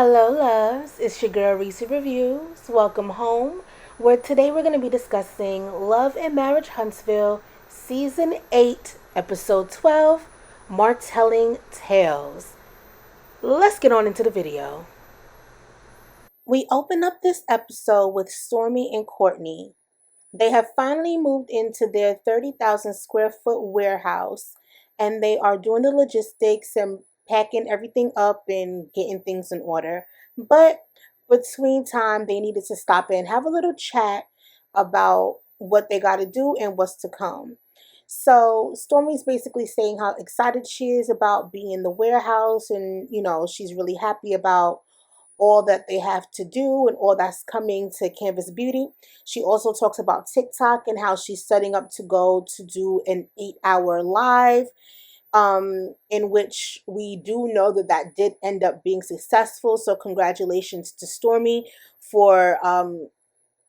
Hello, loves. It's your girl Reese Reviews. Welcome home. Where today we're going to be discussing Love and Marriage Huntsville, Season 8, Episode 12, Martelling Tales. Let's get on into the video. We open up this episode with Stormi and Courtney. They have finally moved into their 30,000 square foot warehouse and they are doing the logistics and packing everything up and getting things in order. But between time, they needed to stop and have a little chat about what they got to do and what's to come. So Stormy's basically saying how excited she is about being in the warehouse and, she's really happy about all that they have to do and all that's coming to Canvas Beauty. She also talks about TikTok and how she's setting up to go to do an 8-hour live, in which we do know that that did end up being successful. So congratulations to Stormi for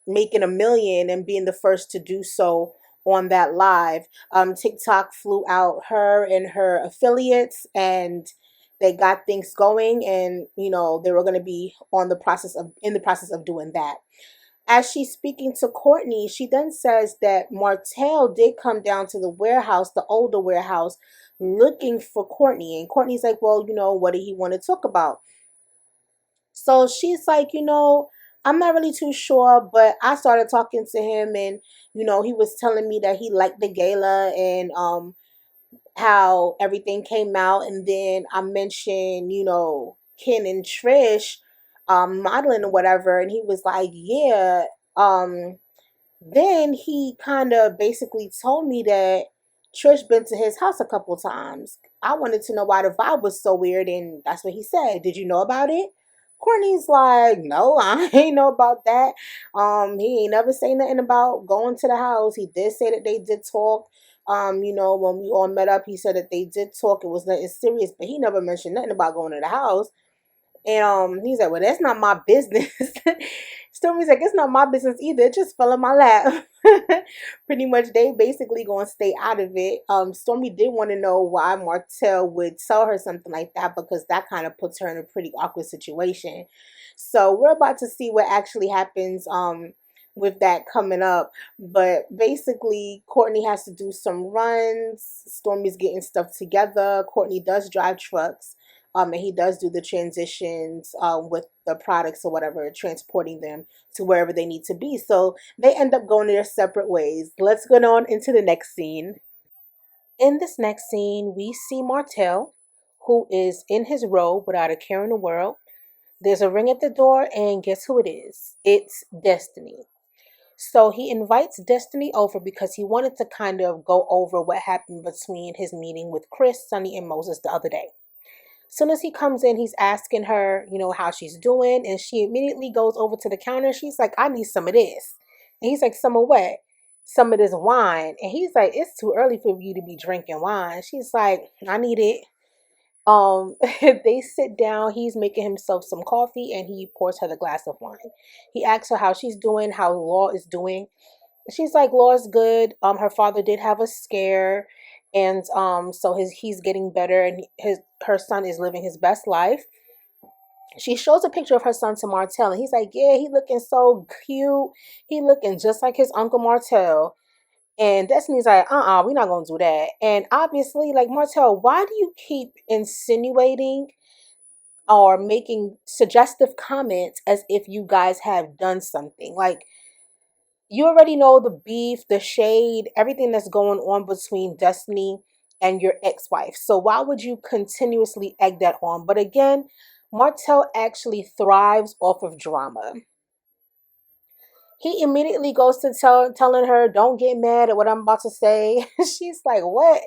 making 1 million and being the first to do so on that live. TikTok flew out her and her affiliates and they got things going, and they were going to be in the process of doing that. As she's speaking to Courtney, she then says that Martell did come down to the warehouse, the older warehouse, looking for Courtney. And Courtney's like, well, what did he want to talk about? So she's like, I'm not really too sure, but I started talking to him and, he was telling me that he liked the gala and how everything came out. And then I mentioned, Ken and Trish modeling or whatever. And he was like, yeah. Then he kind of basically told me that Trish been to his house a couple times. I wanted to know why the vibe was so weird, and that's what he said. Did you know about it? Courtney's like, no, I ain't know about that. He ain't never say nothing about going to the house. He did say that they did talk. When we all met up, he said that they did talk. It was nothing serious, but he never mentioned nothing about going to the house. And he's like, well, that's not my business. Stormy's like, it's not my business either. It just fell in my lap. Pretty much, they basically gonna stay out of it. Stormy did want to know why Martell would tell her something like that, because that kind of puts her in a pretty awkward situation. So we're about to see what actually happens with that coming up. But basically, Courtney has to do some runs. Stormy's getting stuff together. Courtney does drive trucks. And he does do the transitions with the products or whatever, transporting them to wherever they need to be. So they end up going their separate ways. Let's go on into the next scene. In this next scene, we see Martell, who is in his robe without a care in the world. There's a ring at the door, and guess who it is? It's Destiny. So he invites Destiny over because he wanted to kind of go over what happened between his meeting with Chris, Sunni, and Moses the other day. Soon as he comes in, he's asking her, how she's doing. And she immediately goes over to the counter. She's like, I need some of this. And he's like, some of what? Some of this wine. And he's like, it's too early for you to be drinking wine. She's like, I need it. They sit down. He's making himself some coffee and he pours her the glass of wine. He asks her how she's doing, how Law is doing. She's like, Law's good. Her father did have a scare, and so he's getting better, and her son is living his best life. She shows a picture of her son to Martell, and he's like, yeah, he looking so cute. He looking just like his uncle Martell. And Destiny's like, we're not gonna do that. And obviously, like, Martell, why do you keep insinuating or making suggestive comments as if you guys have done something? Like, you already know the beef, the shade, everything that's going on between Destiny and your ex-wife. So why would you continuously egg that on? But again, Martell actually thrives off of drama. He immediately goes to telling her, don't get mad at what I'm about to say. She's like, what?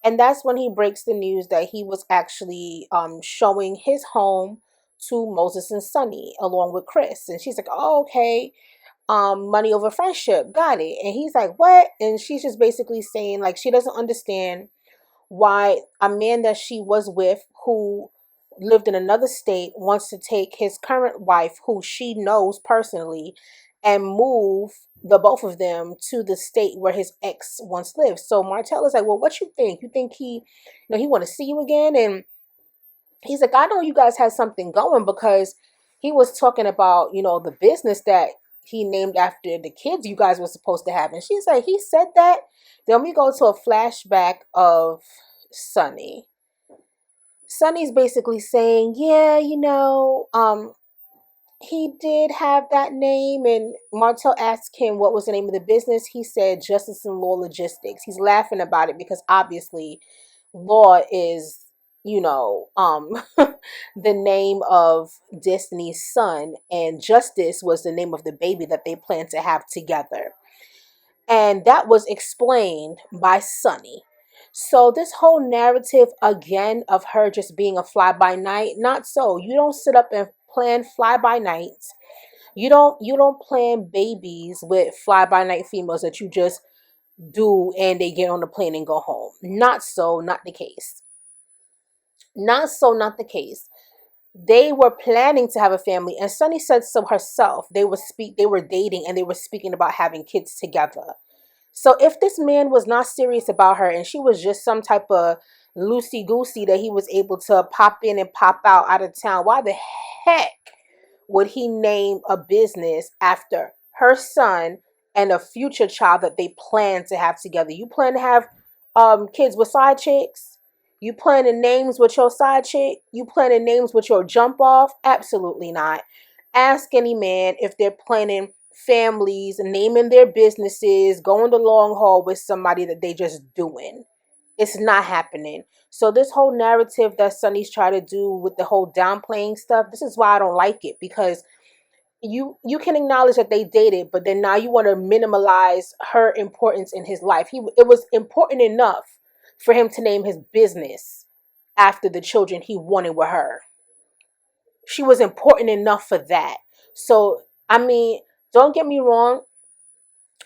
And that's when he breaks the news that he was actually showing his home to Moses and Sunny along with Chris. And she's like, oh, okay, money over friendship, got it. And he's like, what? And she's just basically saying, like, she doesn't understand why a man that she was with, who lived in another state, wants to take his current wife, who she knows personally, and move the both of them to the state where his ex once lived. So Martell is like, well, what you think? You think he want to see you again? And He's like, I know you guys had something going, because he was talking about, the business that he named after the kids you guys were supposed to have. And she's like, he said that? Then we go to a flashback of Sunny. Sunny's basically saying, yeah, he did have that name. And Martell asked him what was the name of the business. He said Justice and Law Logistics. He's laughing about it because obviously Law is, the name of Destiny's son, and Justice was the name of the baby that they planned to have together. And that was explained by Sunny. So this whole narrative again of her just being a fly-by-night, not so. You don't sit up and plan fly-by-nights. You don't plan babies with fly-by-night females that you just do and they get on the plane and go home. Not so, not the case. Not so, not the case. They were planning to have a family, and Sunny said so herself. They were dating, and they were speaking about having kids together. So if this man was not serious about her and she was just some type of loosey goosey that he was able to pop in and pop out of town, why the heck would he name a business after her son and a future child that they plan to have together? You plan to have kids with side chicks? You planning names with your side chick? You planning names with your jump off? Absolutely not. Ask any man if they're planning families, naming their businesses, going the long haul with somebody that they just doing. It's not happening. So this whole narrative that Sunny's trying to do with the whole downplaying stuff, this is why I don't like it, because you can acknowledge that they dated, but then now you want to minimize her importance in his life. It was important enough for him to name his business after the children he wanted with her. She was important enough for that. So, I mean, don't get me wrong.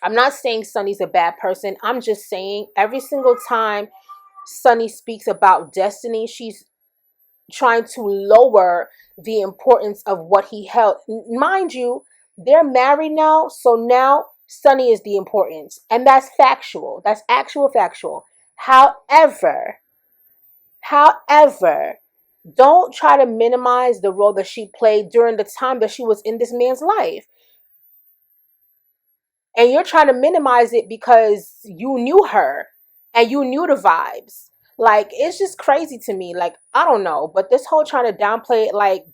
I'm not saying Sunny's a bad person. I'm just saying every single time Sunny speaks about Destiny, she's trying to lower the importance of what he held. Mind you, they're married now, so now Sunny is the importance. And that's factual. That's actual factual. However, don't try to minimize the role that she played during the time that she was in this man's life. And you're trying to minimize it because you knew her and you knew the vibes. Like, it's just crazy to me. Like, I don't know, but this whole trying to downplay it like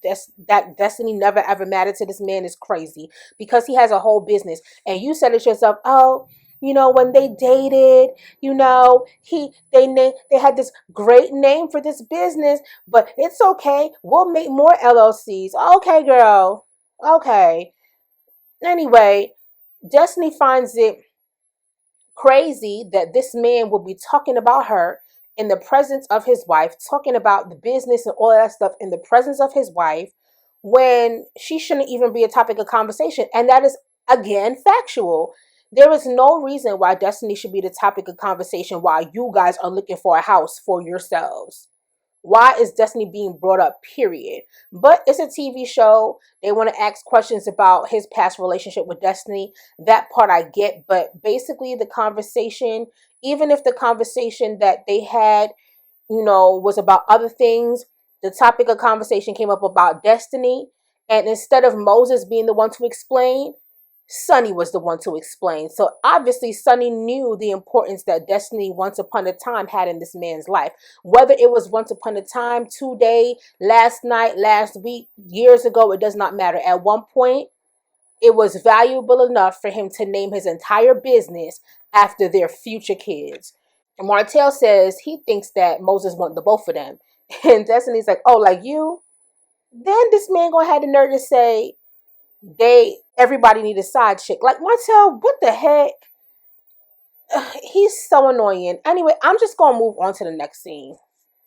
that Destiny never ever mattered to this man is crazy, because he has a whole business. And you said it yourself, oh, when they dated, they had this great name for this business, but it's okay. We'll make more LLCs. Okay, girl. Okay. Anyway, Destiny finds it crazy that this man will be talking about her in the presence of his wife, talking about the business and all that stuff in the presence of his wife, when she shouldn't even be a topic of conversation. And that is, again, factual. There is no reason why Destiny should be the topic of conversation while you guys are looking for a house for yourselves. Why is Destiny being brought up, period? But it's a TV show. They want to ask questions about his past relationship with Destiny. That part I get. But basically the conversation, even if the conversation that they had, was about other things, the topic of conversation came up about Destiny. And instead of Moses being the one to explain, Sunny was the one to explain. So obviously Sunny knew the importance that Destiny once upon a time had in this man's life. Whether it was once upon a time, today, last night, last week, years ago, it does not matter. At one point, it was valuable enough for him to name his entire business after their future kids. And Martell says he thinks that Moses wanted the both of them. And Destiny's like, oh, like you? Then this man gonna have the nerve to say, everybody need a side chick. Like, Martell, what the heck? He's so annoying. Anyway, I'm just gonna move on to the next scene.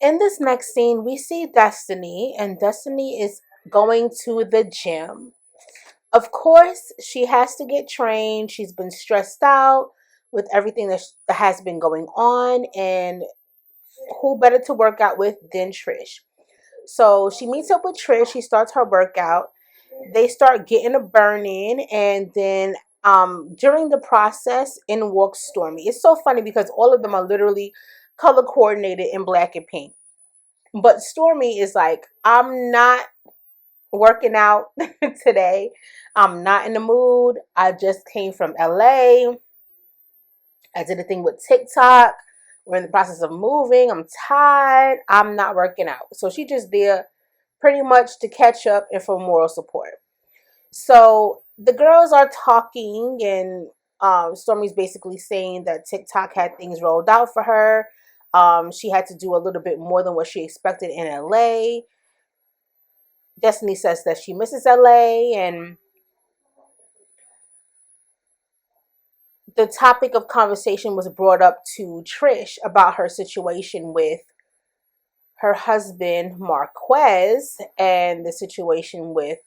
In this next scene, we see Destiny, and Destiny is going to the gym. Of course, she has to get trained. She's been stressed out with everything that has been going on, and who better to work out with than Trish? So she meets up with Trish. She starts her workout. They start getting a burn in, and then during the process, in walks Stormi. It's so funny because all of them are literally color coordinated in black and pink. But Stormi is like, I'm not working out today. I'm not in the mood. I just came from LA. I did a thing with TikTok. We're in the process of moving. I'm tired. I'm not working out. So she just there pretty much to catch up and for moral support. So the girls are talking, and Stormi's basically saying that TikTok had things rolled out for her. She had to do a little bit more than what she expected in LA. Destiny says that she misses LA, and the topic of conversation was brought up to Trish about her situation with her husband Marquez and the situation with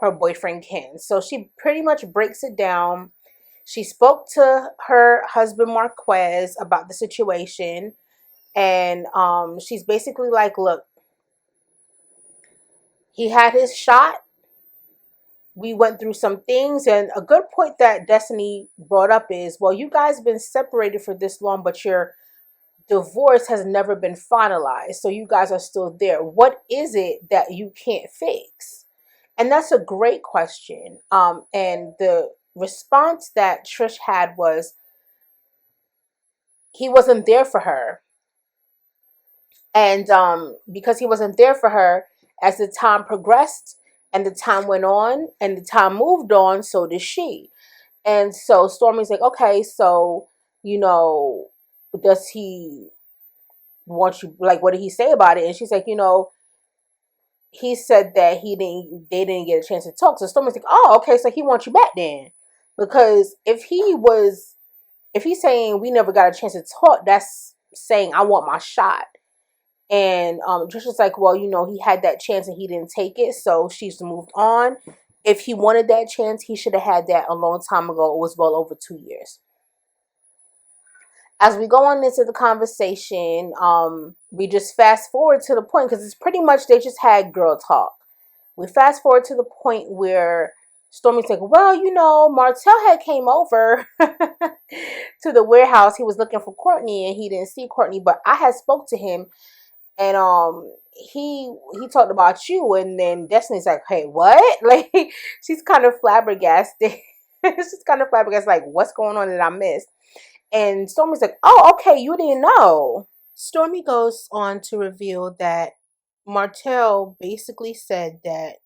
her boyfriend Ken. So she pretty much breaks it down. She spoke to her husband Marquez about the situation, and she's basically like, look, he had his shot. We went through some things, and a good point that Destiny brought up is, well, you guys been separated for this long, but your divorce has never been finalized, so you guys are still there. What is it that you can't fix? And that's a great question. And the response that Trish had was, he wasn't there for her. And because he wasn't there for her, as the time progressed and the time went on and the time moved on, so did she. And so Stormi's like, okay, so, you know, does he want you, like, what did he say about it? And she's like, you know, he said that they didn't get a chance to talk. So Stormi's like, oh, okay, so he wants you back then. Because if he's saying we never got a chance to talk, that's saying I want my shot. And Trisha's like, well, you know, he had that chance and he didn't take it, so she's moved on. If he wanted that chance, he should have had that a long time ago. It was well over 2 years. As we go on into the conversation, we just fast forward to the point, because it's pretty much they just had girl talk. We fast forward to the point where Stormi's like, well, you know, Martell had came over to the warehouse. He was looking for Courtney and he didn't see Courtney, but I had spoke to him, and he talked about you. And then Destiny's like, hey, what? Like, she's kind of flabbergasted. She's kind of flabbergasted, like, what's going on that I missed? And Stormi's like, oh, okay, you didn't know. Stormi goes on to reveal that Martell basically said that,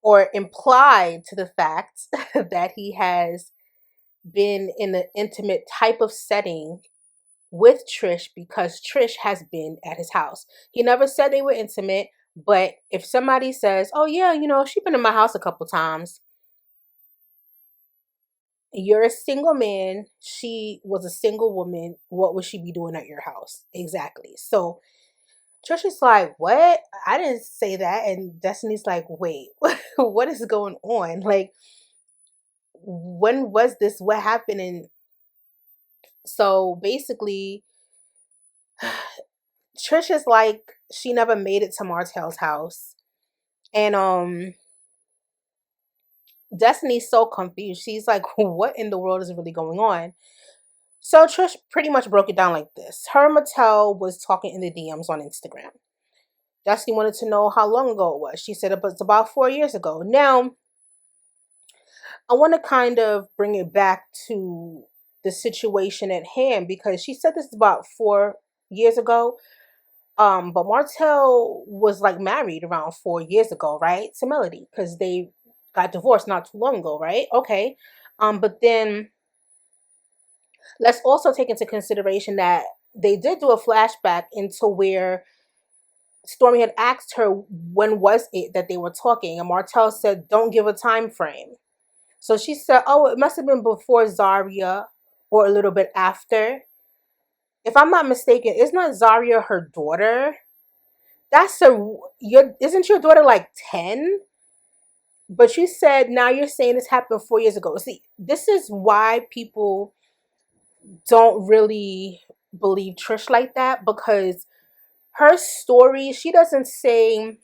or implied to the fact that he has been in an intimate type of setting with Trish because Trish has been at his house. He never said they were intimate, but if somebody says, oh yeah, you know, she's been in my house a couple times, you're a single man, she was a single woman, what would she be doing at your house? Exactly. So Trisha's like, what? I didn't say that. And Destiny's like, wait, what is going on? Like, when was this? What happened? And so basically, Trisha's like, she never made it to Martell's house. And Destiny's so confused. She's like, what in the world is really going on? So Trish pretty much broke it down like this. Her and Martell was talking in the DMs on Instagram. Destiny wanted to know how long ago it was. She said it was about 4 years ago. Now, I want to kind of bring it back to the situation at hand, because she said this is about 4 years ago. But Martell was like married around 4 years ago, right? To Melody, because they got divorced not too long ago, right? Okay. But then let's also take into consideration that they did do a flashback into where Stormi had asked her when was it that they were talking, and Martell said, don't give a time frame. So she said, oh, it must have been before Zaria or a little bit after. If I'm not mistaken, isn't not Zaria her daughter? Isn't your daughter like 10? But you said now you're saying this happened 4 years ago. See, this is why people don't really believe Trish like that, because her story, she doesn't say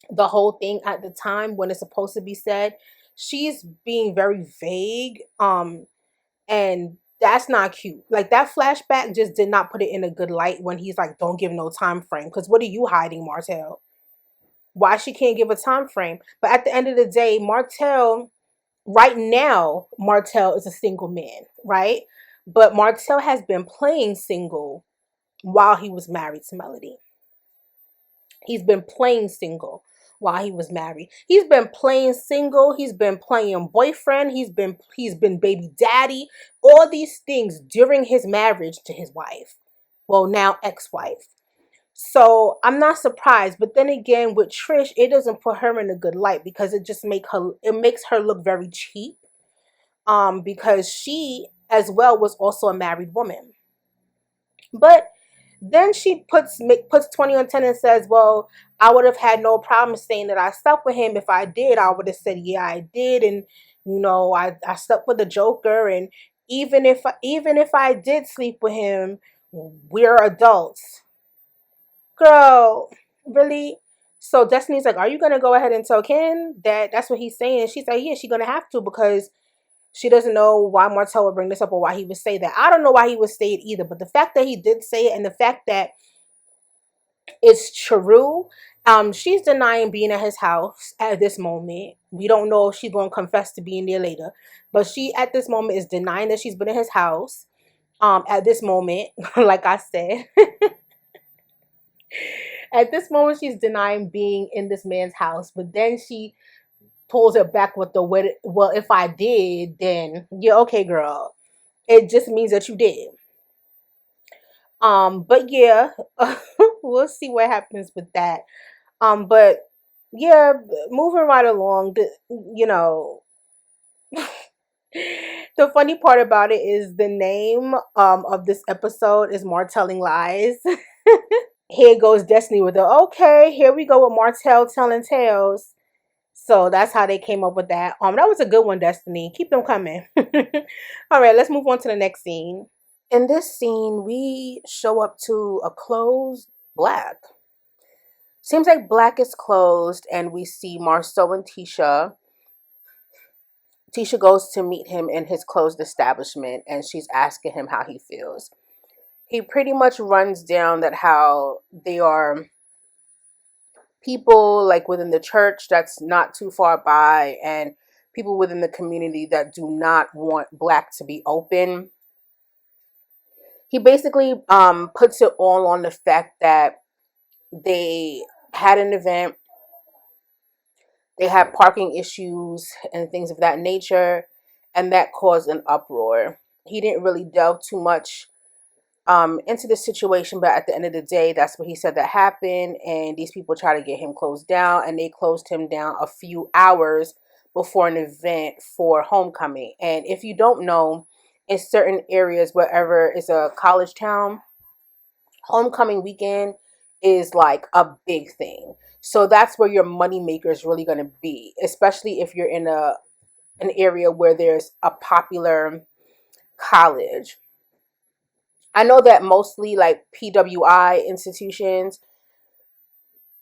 the whole thing at the time when it's supposed to be said. She's being very vague. And That's not cute. Like that flashback just did not put it in a good light when he's like, don't give no time frame. Because what are you hiding, Martell? Why she can't give a time frame? But at the end of the day, Martell, right now, Martell is a single man, right? But Martell has been playing single while he was married to Melody. He's been playing single while he was married. He's been playing single. He's been playing boyfriend. He's been baby daddy. All these things during his marriage to his wife. Well, now ex-wife. So I'm not surprised. But then again, with Trish, it doesn't put her in a good light because it makes her look very cheap. Because she as well was also a married woman. But then she puts 20 on 10 and says, well, I would have had no problem saying that I slept with him. If I did, I would have said, yeah, I did. And, I slept with the Joker. And even if I did sleep with him, we're adults. Girl, really? So Destiny's like, are you going to go ahead and tell Ken that that's what he's saying? And she's like, yeah, she's going to have to because she doesn't know why Martell would bring this up or why he would say that. I don't know why he would say it either. But the fact that he did say it and the fact that it's true, she's denying being at his house at this moment. We don't know if she's going to confess to being there later. But she, at this moment, is denying that she's been in his house. At this moment, like I said. At this moment, she's denying being in this man's house. But then she pulls it back with well, if I did, then yeah, okay, girl. It just means that you did. But yeah, we'll see what happens with that. But yeah, moving right along, the funny part about it is the name of this episode is Martelling Lies. Here goes Destiny with the okay, here we go with Martell telling tales. So that's how they came up with that. That was a good one, Destiny. Keep them coming. All right, let's move on to the next scene. In this scene, we show up to a closed Blaque. Seems like Blaque is closed, and we see Marsau and Tisha. Tisha goes to meet him in his closed establishment, and she's asking him how he feels. He pretty much runs down that how they are people like within the church that's not too far by, and people within the community that do not want Blaque to be open. He basically puts it all on the fact that they had an event, they had parking issues and things of that nature, and that caused an uproar. He didn't really delve too much into the situation, but at the end of the day, that's what he said that happened, and these people tried to get him closed down, and they closed him down a few hours before an event for homecoming. And if you don't know, in certain areas, wherever it's a college town, homecoming weekend is like a big thing. So that's where your money maker is really going to be, especially if you're in an area where there's a popular college. I know that mostly like PWI institutions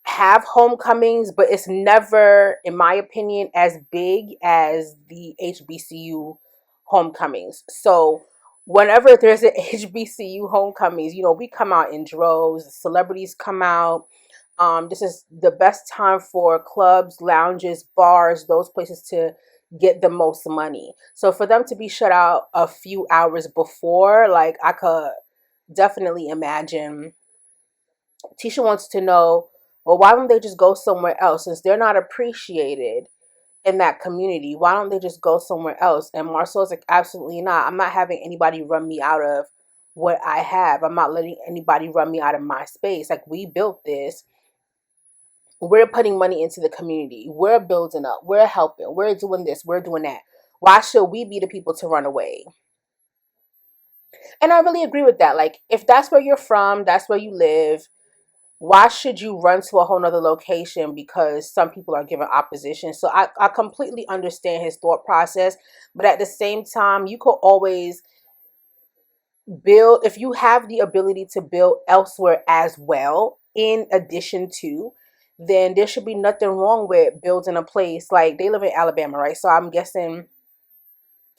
have homecomings, but it's never, in my opinion, as big as the HBCU homecomings. So whenever there's an HBCU homecomings, we come out in droves, celebrities come out. This is the best time for clubs, lounges, bars, those places to get the most money. So for them to be shut out a few hours before, like I could definitely imagine. Tisha wants to know, well, why don't they just go somewhere else since they're not appreciated in that community? Why don't they just go somewhere else? And Marsau's like, absolutely not. I'm not having anybody run me out of what I have. I'm not letting anybody run me out of my space. Like, we built this. We're putting money into the community. We're building up. We're helping. We're doing this. We're doing that. Why should we be the people to run away? And I really agree with that. Like, if that's where you're from, that's where you live, why should you run to a whole nother location because some people are giving opposition? So I completely understand his thought process. But at the same time, you could always build, if you have the ability to build elsewhere as well, in addition to, then there should be nothing wrong with building a place. Like, they live in Alabama, right? So I'm guessing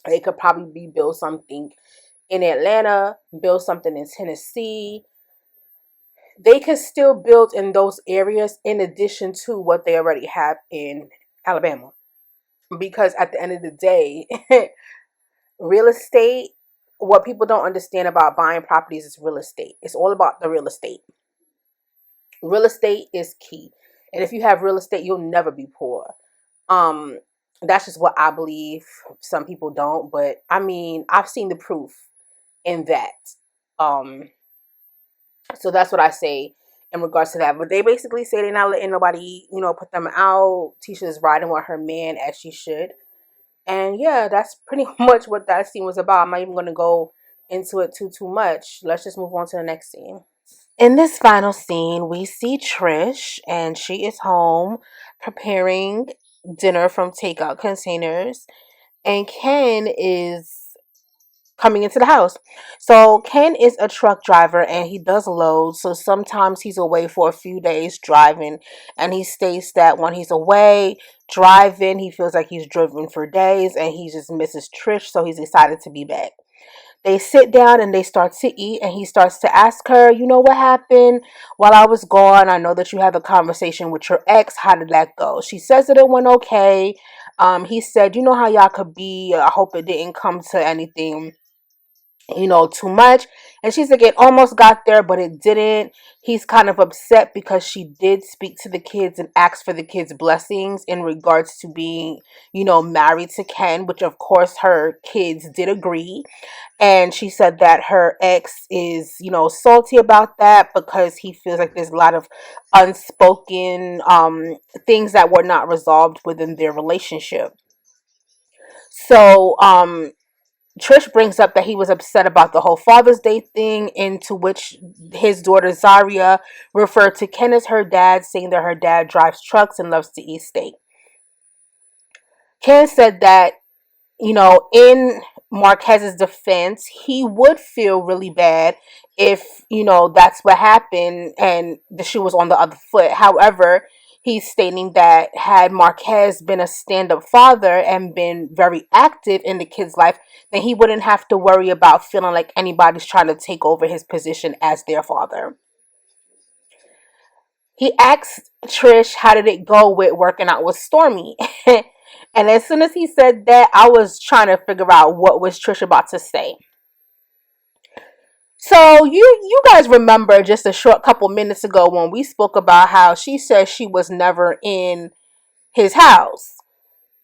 they could probably build something in Atlanta, build something in Tennessee. They can still build in those areas in addition to what they already have in Alabama. Because at the end of the day, real estate, what people don't understand about buying properties is real estate. It's all about the real estate. Real estate is key. And if you have real estate, you'll never be poor. Um, that's just what I believe. Some people don't, but I mean, I've seen the proof in that. Um, so that's what I say in regards to that. But they basically say they're not letting nobody, put them out. Tisha's riding with her man as she should. And yeah, that's pretty much what that scene was about. I'm not even gonna go into it too much. Let's just move on to the next scene. In this final scene, we see Trish, and she is home preparing dinner from takeout containers, and Ken is coming into the house. So Ken is a truck driver and he does loads. So sometimes he's away for a few days driving, and he states that when he's away driving, he feels like he's driven for days and he just misses Trish. So he's excited to be back. They sit down and they start to eat, and he starts to ask her, you know, what happened while I was gone? I know that you had a conversation with your ex. How did that go? She says that it went okay. He said, you know how y'all could be. I hope it didn't come to anything, too much. And she's like, it almost got there, but it didn't. He's kind of upset because she did speak to the kids and ask for the kids' blessings in regards to being, married to Ken, which of course her kids did agree. And she said that her ex is, salty about that because he feels like there's a lot of unspoken things that were not resolved within their relationship. So, Trish brings up that he was upset about the whole Father's Day thing, into which his daughter Zaria referred to Ken as her dad, saying that her dad drives trucks and loves to eat steak. Ken said that, in Marquez's defense, he would feel really bad if, that's what happened and the shoe was on the other foot. However, he's stating that had Marquez been a stand-up father and been very active in the kid's life, then he wouldn't have to worry about feeling like anybody's trying to take over his position as their father. He asked Trish, how did it go with working out with Stormi? And as soon as he said that, I was trying to figure out what was Trish about to say. So you guys remember just a short couple minutes ago when we spoke about how she said she was never in his house.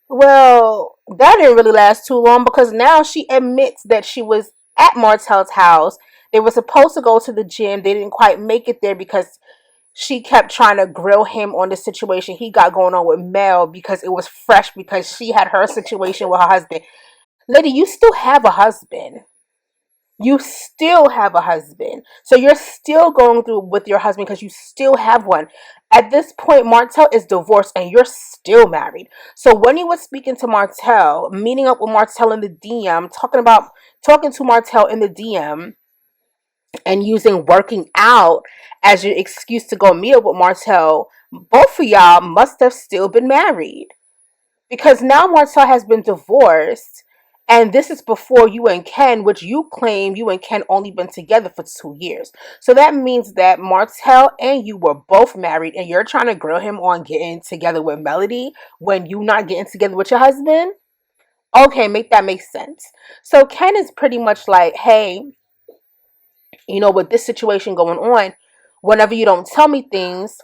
Well, that didn't really last too long, because now she admits that she was at Martell's house. They were supposed to go to the gym. They didn't quite make it there because she kept trying to grill him on the situation he got going on with Mel, because it was fresh, because she had her situation with her husband. Lady, you still have a husband. You still have a husband. So you're still going through with your husband because you still have one. At this point, Martell is divorced and you're still married. So when you were speaking to Martell, meeting up with Martell in the DM, talking to Martell in the DM, and using working out as your excuse to go meet up with Martell, both of y'all must have still been married. Because now Martell has been divorced, and this is before you and Ken, which you claim you and Ken only been together for 2 years. So that means that Martell and you were both married, and you're trying to grill him on getting together with Melody when you not getting together with your husband? Okay, make sense. So Ken is pretty much like, hey, with this situation going on, whenever you don't tell me things,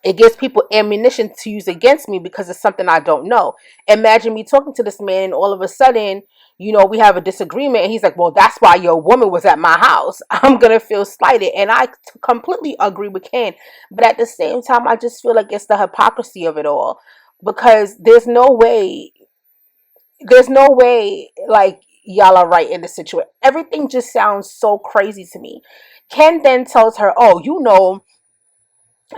it gives people ammunition to use against me because it's something I don't know. Imagine me talking to this man, and all of a sudden, we have a disagreement, and he's like, well, that's why your woman was at my house. I'm going to feel slighted. And I completely agree with Ken. But at the same time, I just feel like it's the hypocrisy of it all. Because there's no way, like, y'all are right in this situation. Everything just sounds so crazy to me. Ken then tells her, oh,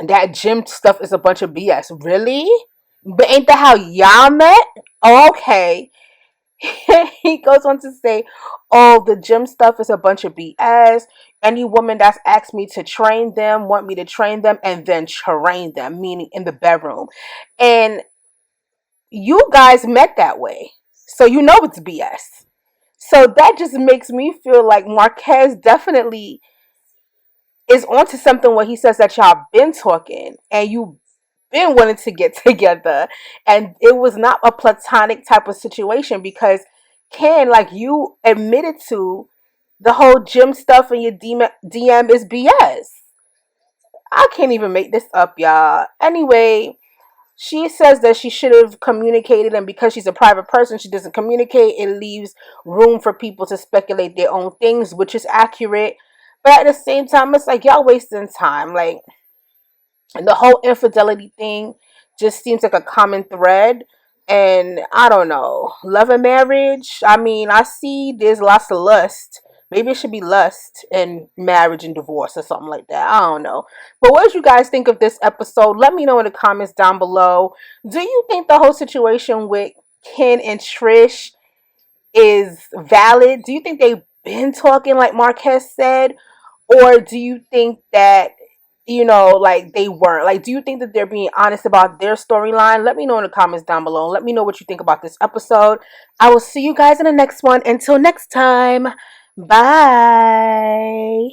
that gym stuff is a bunch of BS. Really? But ain't that how y'all met? Oh, okay. He goes on to say, oh, the gym stuff is a bunch of BS. Any woman that's asked me to train them, want me to train them, and then train them, meaning in the bedroom. And you guys met that way. So it's BS. So that just makes me feel like Marquez definitely is onto something when he says that y'all been talking and you been wanting to get together, and it was not a platonic type of situation because Ken, like you admitted to, the whole gym stuff in your DM is BS. I can't even make this up, y'all. Anyway, she says that she should have communicated, and because she's a private person, she doesn't communicate. It leaves room for people to speculate their own things, which is accurate. But at the same time, it's like y'all wasting time. Like, and the whole infidelity thing just seems like a common thread. And I don't know. Love and marriage. I mean, I see there's lots of lust. Maybe it should be lust and marriage and divorce or something like that. I don't know. But what did you guys think of this episode? Let me know in the comments down below. Do you think the whole situation with Ken and Trish is valid? Do you think they've been talking like Marquez said? Or do you think that, like they weren't? Like, do you think that they're being honest about their storyline? Let me know in the comments down below. Let me know what you think about this episode. I will see you guys in the next one. Until next time, bye.